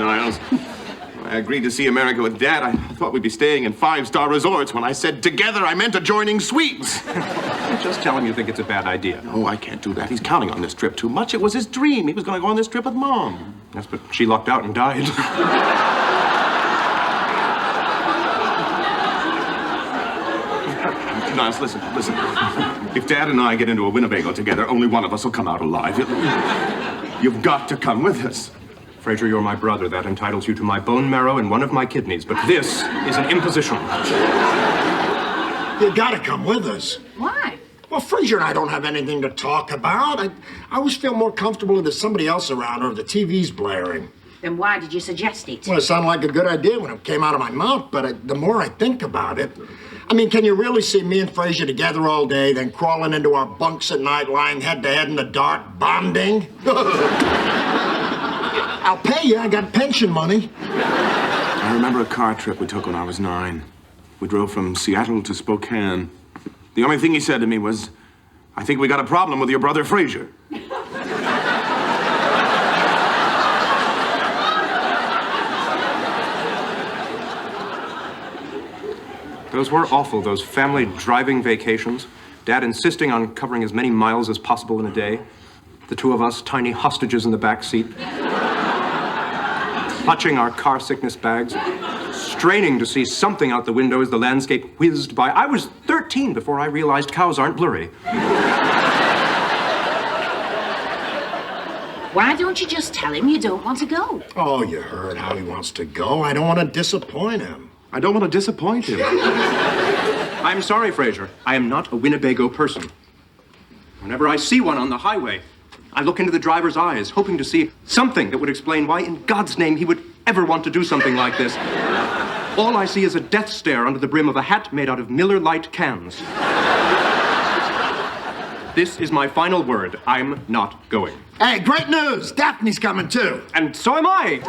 Niles. I agreed to see America with Dad. I thought we'd be staying in five-star resorts. When I said together, I meant adjoining suites. Just tell him you think it's a bad idea. No, I can't do that. He's counting on this trip too much. It was his dream. He was going to go on this trip with Mom. Yes, but she lucked out and died. Niles, listen. If Dad and I get into a Winnebago together, only one of us will come out alive. You've got to come with us. Frasier, you're my brother. That entitles you to my bone marrow and one of my kidneys. But this is an imposition. You gotta come with us. Why? Well, Frasier and I don't have anything to talk about. I always feel more comfortable if there's somebody else around or if the TV's blaring. Then why did you suggest it? Well, it sounded like a good idea when it came out of my mouth, but the more I think about it, I mean, can you really see me and Frasier together all day, then crawling into our bunks at night, lying head to head in the dark, bonding? I'll pay you. I got pension money. I remember a car trip we took when I was 9. We drove from Seattle to Spokane. The only thing he said to me was, "I think we got a problem with your brother Frasier." Those were awful, those family driving vacations. Dad insisting on covering as many miles as possible in a day. The two of us, tiny hostages in the back seat. Clutching our car sickness bags. Straining to see something out the window as the landscape whizzed by. I was 13 before I realized cows aren't blurry. Why don't you just tell him you don't want to go? Oh, you heard how he wants to go. I don't want to disappoint him. I don't want to disappoint him. I'm sorry, Frasier. I am not a Winnebago person. Whenever I see one on the highway, I look into the driver's eyes, hoping to see something that would explain why in God's name he would ever want to do something like this. All I see is a death stare under the brim of a hat made out of Miller Lite cans. This is my final word. I'm not going. Hey, great news! Daphne's coming too. And so am I.